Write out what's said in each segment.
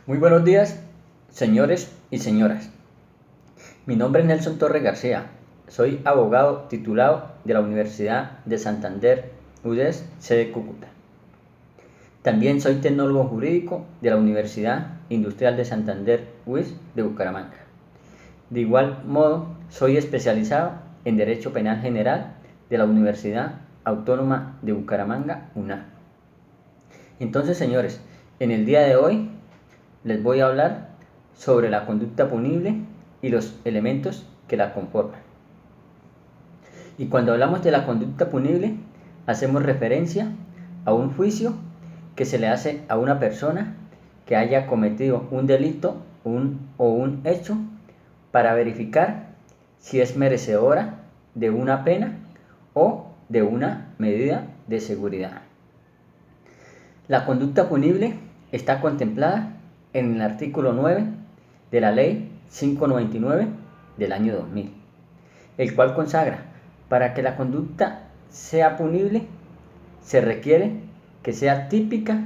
Muy buenos días, señores y señoras. Mi nombre es Nelson Torres García. Soy abogado titulado de la Universidad de Santander, UDES, sede Cúcuta. También soy tecnólogo jurídico de la Universidad Industrial de Santander, UIS, de Bucaramanga. De igual modo, soy especializado en Derecho Penal General de la Universidad Autónoma de Bucaramanga, UNA. Entonces, señores, en el día de hoy les voy a hablar sobre la conducta punible y los elementos que la conforman. Y cuando hablamos de la conducta punible, hacemos referencia a un juicio que se le hace a una persona que haya cometido un delito o un hecho para verificar si es merecedora de una pena o de una medida de seguridad. La conducta punible está contemplada en el artículo 9 de la Ley 599 del año 2000, el cual consagra: para que la conducta sea punible, se requiere que sea típica,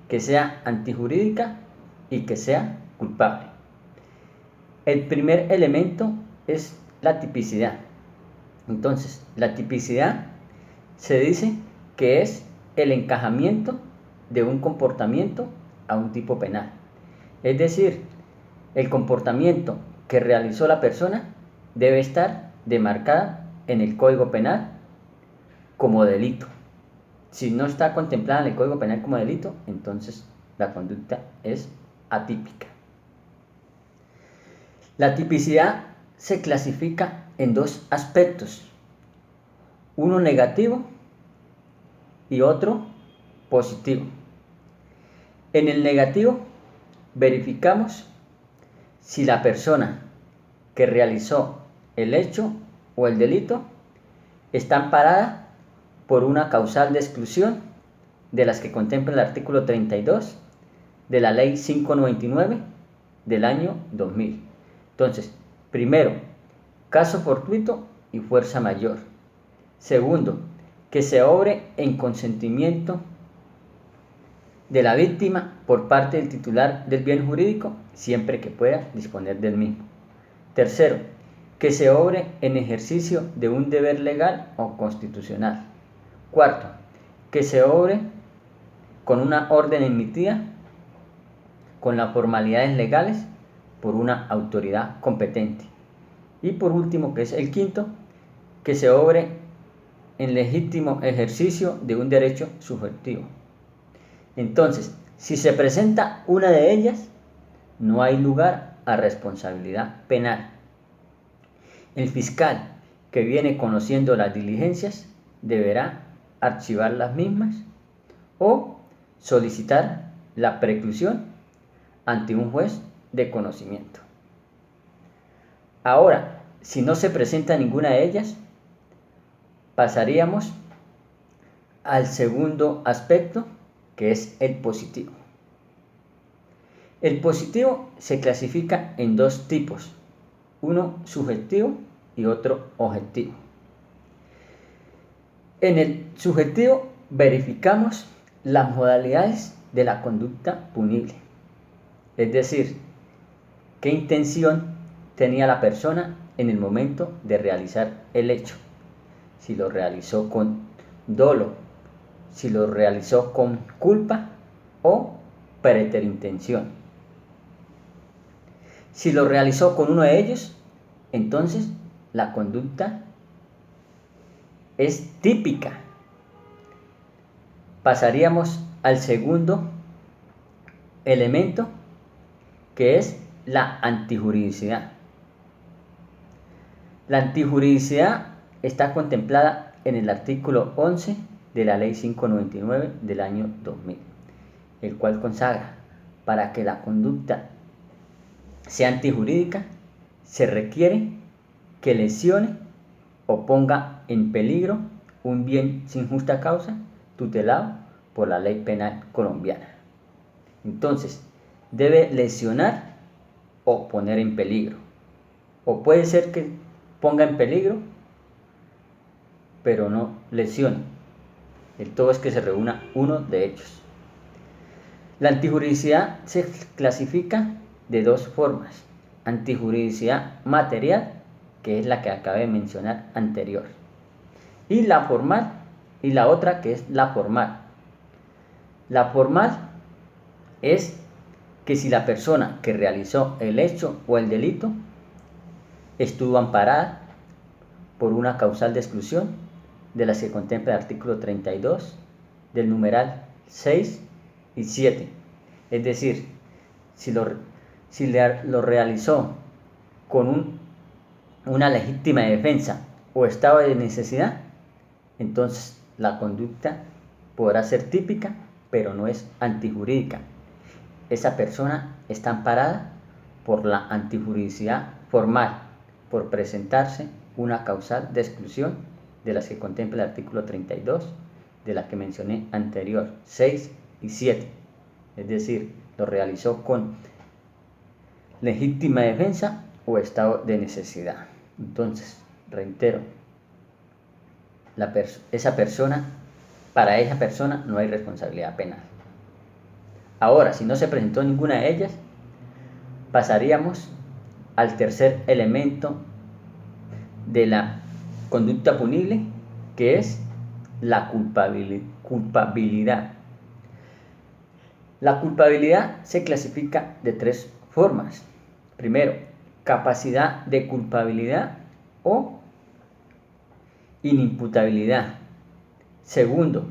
que sea antijurídica y que sea culpable. El primer elemento es la tipicidad. Entonces, la tipicidad se dice que es el encajamiento de un comportamiento a un tipo penal. Es decir, el comportamiento que realizó la persona debe estar demarcada en el Código Penal como delito. Si no está contemplada en el Código Penal como delito, entonces la conducta es atípica. La tipicidad se clasifica en dos aspectos: uno negativo y otro positivo. En el negativo, verificamos si la persona que realizó el hecho o el delito está amparada por una causal de exclusión de las que contempla el artículo 32 de la Ley 599 del año 2000. Entonces, primero, caso fortuito y fuerza mayor. Segundo, que se obre en consentimiento de la víctima por parte del titular del bien jurídico, siempre que pueda disponer del mismo. Tercero, que se obre en ejercicio de un deber legal o constitucional. Cuarto, que se obre con una orden emitida con las formalidades legales por una autoridad competente. Y por último, que es el quinto, que se obre en legítimo ejercicio de un derecho subjetivo. Entonces, si se presenta una de ellas, no hay lugar a responsabilidad penal. El fiscal que viene conociendo las diligencias deberá archivar las mismas o solicitar la preclusión ante un juez de conocimiento. Ahora, si no se presenta ninguna de ellas, pasaríamos al segundo aspecto, que es el positivo. El positivo se clasifica en dos tipos: uno subjetivo y otro objetivo. En el subjetivo verificamos las modalidades de la conducta punible, es decir, qué intención tenía la persona en el momento de realizar el hecho, si lo realizó con dolo, si lo realizó con culpa o preterintención. Si lo realizó con uno de ellos, entonces la conducta es típica. Pasaríamos al segundo elemento, que es la antijuridicidad. La antijuridicidad está contemplada en el artículo 11 de la Ley 599 del año 2000, el cual consagra: para que la conducta sea antijurídica, se requiere que lesione o ponga en peligro un bien sin justa causa tutelado por la ley penal colombiana. Entonces, debe lesionar o poner en peligro. O puede ser que ponga en peligro, pero no lesione. El todo es que se reúna uno de ellos. La antijuridicidad se clasifica de dos formas: antijuridicidad material, que es la que acabé de mencionar anterior, y la formal, y la otra que es la formal. La formal es que si la persona que realizó el hecho o el delito estuvo amparada por una causal de exclusión de las que contempla el artículo 32 del numeral 6 y 7. Es decir, si lo realizó con una legítima defensa o estado de necesidad, entonces la conducta podrá ser típica, pero no es antijurídica. Esa persona está amparada por la antijuridicidad formal, por presentarse una causal de exclusión de las que contempla el artículo 32, de la que mencioné anterior, 6 y 7. Es decir, lo realizó con legítima defensa o estado de necesidad. Entonces, reitero, para esa persona no hay responsabilidad penal. Ahora, si no se presentó ninguna de ellas, pasaríamos al tercer elemento de la conducta punible, que es la culpabilidad. La culpabilidad se clasifica de tres formas. Primero, capacidad de culpabilidad o inimputabilidad. Segundo,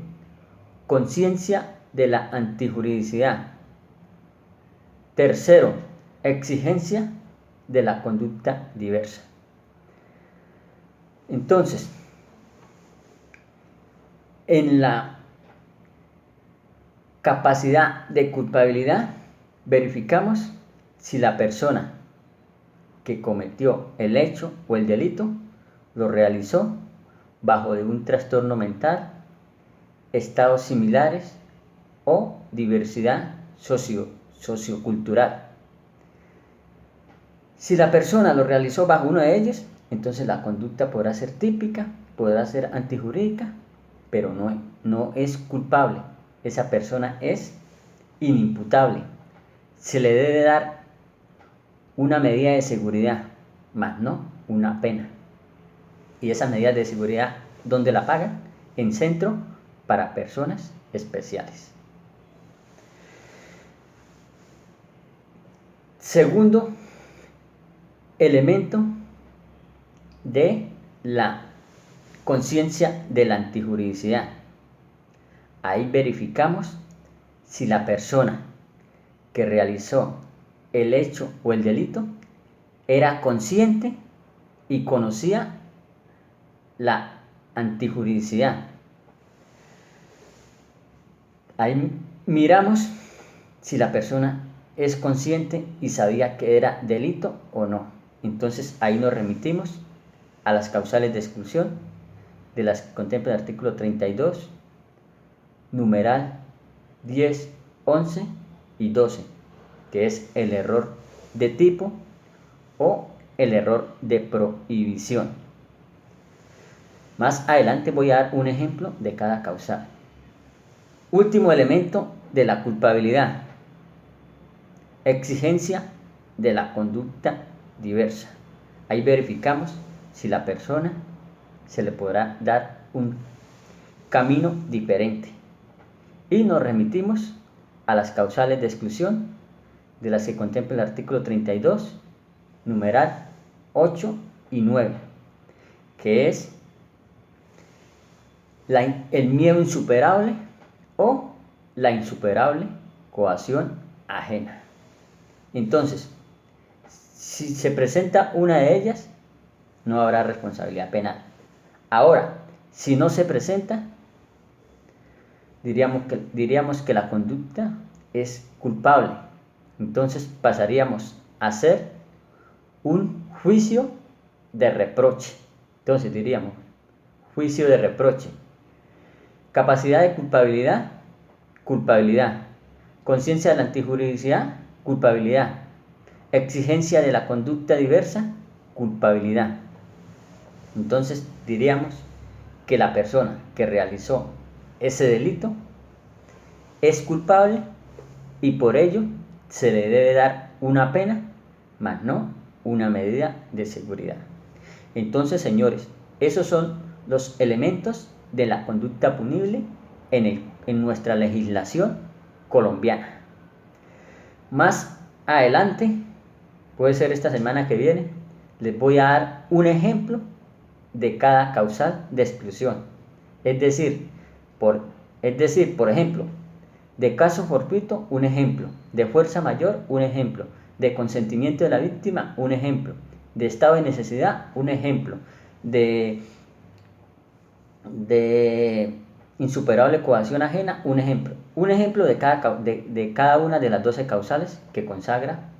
conciencia de la antijuridicidad. Tercero, exigencia de la conducta diversa. Entonces, en la capacidad de culpabilidad verificamos si la persona que cometió el hecho o el delito lo realizó bajo de un trastorno mental, estados similares o diversidad sociocultural. Si la persona lo realizó bajo uno de ellos, entonces la conducta podrá ser típica, podrá ser antijurídica, pero no es culpable. Esa persona es inimputable. Se le debe dar una medida de seguridad, más no una pena. Y esa medida de seguridad, ¿dónde la pagan? En centro para personas especiales. Segundo elemento de la conciencia de la antijuridicidad. Ahí verificamos si la persona que realizó el hecho o el delito era consciente y conocía la antijuridicidad. Ahí miramos si la persona es consciente y sabía que era delito o no. Entonces ahí nos remitimos a las causales de exclusión de las que contempla el artículo 32, numeral 10, 11 y 12, que es el error de tipo o el error de prohibición. Más adelante voy a dar un ejemplo de cada causal. Último elemento de la culpabilidad: exigencia de la conducta diversa. Ahí verificamos si la persona se le podrá dar un camino diferente. Y nos remitimos a las causales de exclusión de las que contempla el artículo 32, numeral 8 y 9, que es el miedo insuperable o la insuperable coacción ajena. Entonces, si se presenta una de ellas, no habrá responsabilidad penal. Ahora, si no se presenta, diríamos que la conducta es culpable. Entonces pasaríamos a hacer un juicio de reproche. Entonces diríamos, juicio de reproche. Capacidad de culpabilidad, culpabilidad. Conciencia de la antijuridicidad, culpabilidad. Exigencia de la conducta diversa, culpabilidad. Entonces diríamos que la persona que realizó ese delito es culpable y por ello se le debe dar una pena, mas no una medida de seguridad. Entonces, señores, esos son los elementos de la conducta punible en nuestra legislación colombiana. Más adelante, puede ser esta semana que viene, les voy a dar un ejemplo de cada causal de exclusión. Es decir, por ejemplo, de caso fortuito, un ejemplo, de fuerza mayor, un ejemplo, de consentimiento de la víctima, un ejemplo, de estado de necesidad, un ejemplo, de insuperable coacción ajena, un ejemplo de cada una de las 12 causales que consagra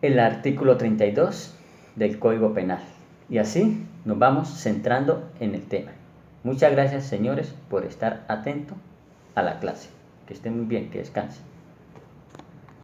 el artículo 32 del Código Penal. Y así nos vamos centrando en el tema. Muchas gracias, señores, por estar atentos a la clase. Que estén muy bien, que descansen.